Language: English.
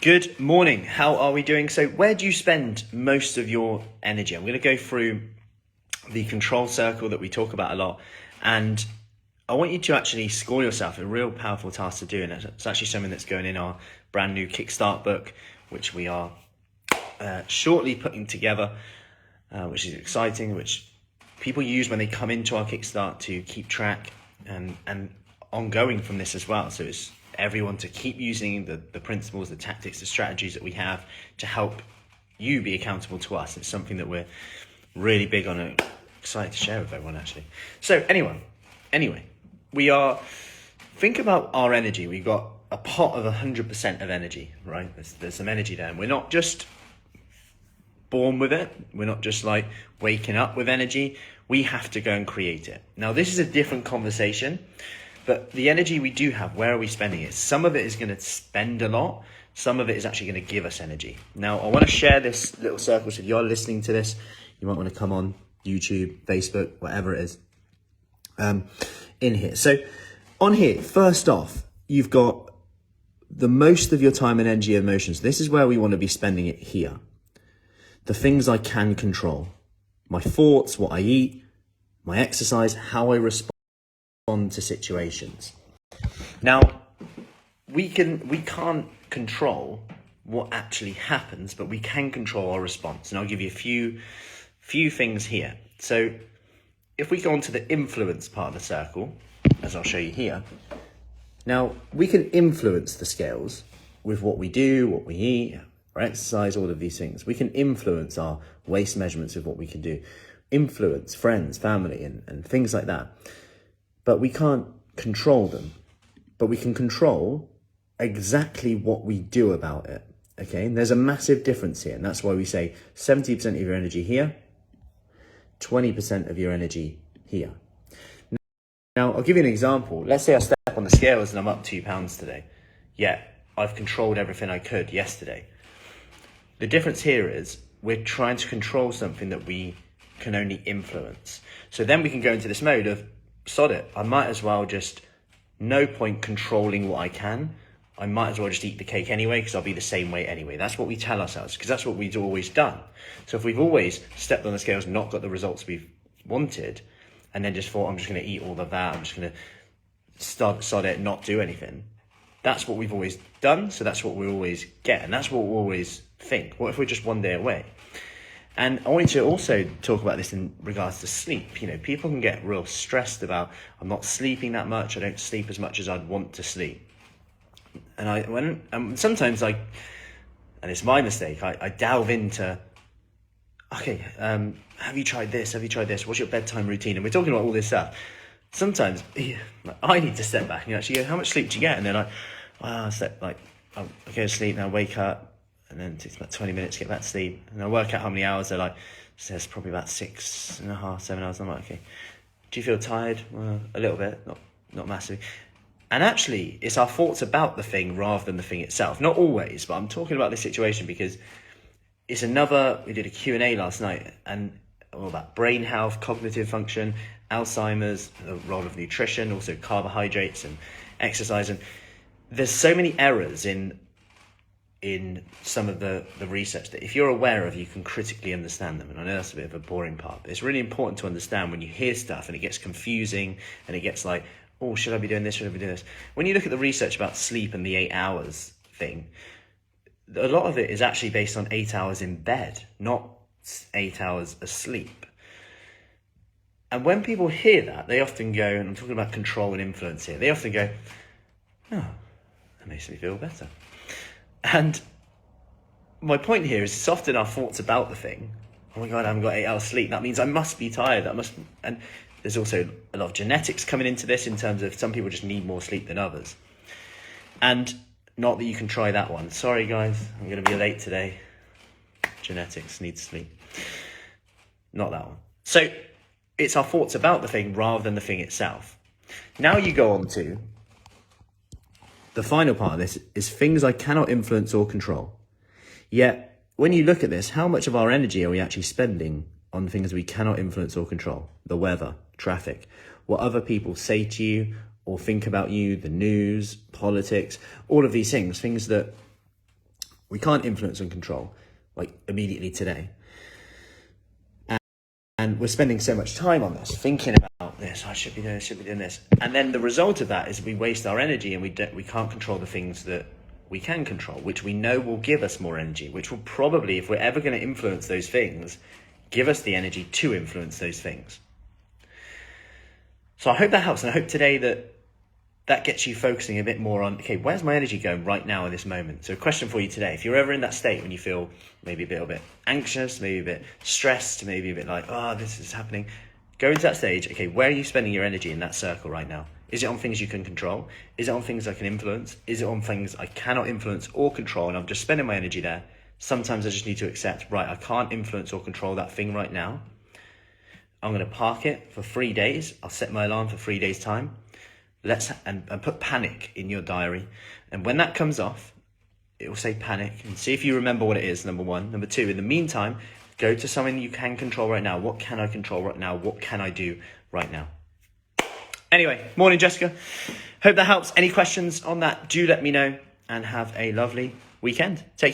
Good morning. How are we doing? So where do you spend most of your energy? I'm going to go through the control circle that we talk about a lot, and I want you to actually score yourself a real powerful task to do, and it's actually something that's going in our brand new Kickstart book, which we are shortly putting together, which is exciting, which people use when they come into our Kickstart to keep track and ongoing from this as well. So it's everyone to keep using the principles, the tactics, the strategies that we have to help you be accountable to us. It's something that we're really big on and excited to share with everyone, actually. So anyway, think about our energy. We've got a pot of 100% of energy, right? There's some energy there, and we're not just born with it. We're not just like waking up with energy. We have to go and create it. Now, this is a different conversation. But the energy we do have, where are we spending it? Some of it is going to spend a lot. Some of it is actually going to give us energy. Now, I want to share this little circle. So if you're listening to this, you might want to come on YouTube, Facebook, whatever it is, in here. So on here, first off, you've got the most of your time and energy and emotions. This is where we want to be spending it here. The things I can control. My thoughts, what I eat, my exercise, how I respond to situations. Now, we can't control what actually happens, but we can control our response. And I'll give you a few things here. So if we go on to the influence part of the circle, as I'll show you here, now we can influence the scales with what we do, what we eat, our exercise, all of these things. We can influence our waist measurements with what we can do, influence friends, family, and things like that. But we can't control them. But we can control exactly what we do about it. Okay, and there's a massive difference here. And that's why we say 70% of your energy here, 20% of your energy here. Now, I'll give you an example. Let's say I step on the scales and I'm up 2 pounds today. Yeah, I've controlled everything I could yesterday. The difference here is we're trying to control something that we can only influence. So then we can go into this mode of, sod it, I might as well just, no point controlling what I can. I might as well just eat the cake anyway, because I'll be the same weight anyway. That's what we tell ourselves, because that's what we've always done. So if we've always stepped on the scales and not got the results we've wanted, and then just thought, I'm just going to eat all of that, I'm just going to sod it, not do anything, that's what we've always done, so that's what we always get, and that's what we always think. What if we're just one day away? And I want you to also talk about this in regards to sleep. You know, people can get real stressed about, I'm not sleeping that much, I don't sleep as much as I'd want to sleep. And sometimes and it's my mistake, I delve into, okay, have you tried this? Have you tried this? What's your bedtime routine? And we're talking about all this stuff. Sometimes I need to step back and actually go, how much sleep do you get? And then I go to sleep, now wake up, and then it takes about 20 minutes to get back to sleep. And I work out how many hours they're like, says probably about 6.5, 7 hours. I'm like, okay, do you feel tired? Well, a little bit, not massively. And actually, it's our thoughts about the thing rather than the thing itself. Not always, but I'm talking about this situation because it's we did a Q&A last night, and all about brain health, cognitive function, Alzheimer's, the role of nutrition, also carbohydrates and exercise. And there's so many errors in some of the research that if you're aware of, you can critically understand them. And I know that's a bit of a boring part, but it's really important to understand when you hear stuff and it gets confusing and it gets like, oh, should I be doing this? Should I be doing this? When you look at the research about sleep and the 8 hours thing, a lot of it is actually based on 8 hours in bed, not 8 hours asleep. And when people hear that, they often go, and I'm talking about control and influence here, they often go, oh, that makes me feel better. And my point here is it's often our thoughts about the thing. Oh my God, I haven't got 8 hours sleep. That means I must be tired. And there's also a lot of genetics coming into this in terms of some people just need more sleep than others. And not that you can try that one. Sorry guys, I'm going to be late today. Genetics, need sleep. Not that one. So it's our thoughts about the thing rather than the thing itself. Now you go on to the final part of this is things I cannot influence or control. Yet, when you look at this, how much of our energy are we actually spending on things we cannot influence or control? The weather, traffic, what other people say to you or think about you, the news, politics, all of these things that we can't influence and control like immediately today. And we're spending so much time on this, thinking about this, I should be doing this. And then the result of that is we waste our energy, and we can't control the things that we can control, which we know will give us more energy, which will probably, if we're ever going to influence those things, give us the energy to influence those things. So I hope that helps. And I hope today that gets you focusing a bit more on, okay, where's my energy going right now in this moment? So a question for you today, if you're ever in that state when you feel maybe a little bit anxious, maybe a bit stressed, maybe a bit like, oh, this is happening, go into that stage. Okay, where are you spending your energy in that circle right now? Is it on things you can control? Is it on things I can influence? Is it on things I cannot influence or control, and I'm just spending my energy there? Sometimes I just need to accept, right, I can't influence or control that thing right now. I'm going to park it for 3 days. I'll set my alarm for 3 days' time. And put panic in your diary. And when that comes off, it will say panic. And see if you remember what it is, number one. Number two, in the meantime, go to something you can control right now. What can I control right now? What can I do right now? Anyway, morning, Jessica. Hope that helps. Any questions on that, do let me know, and have a lovely weekend. Take care.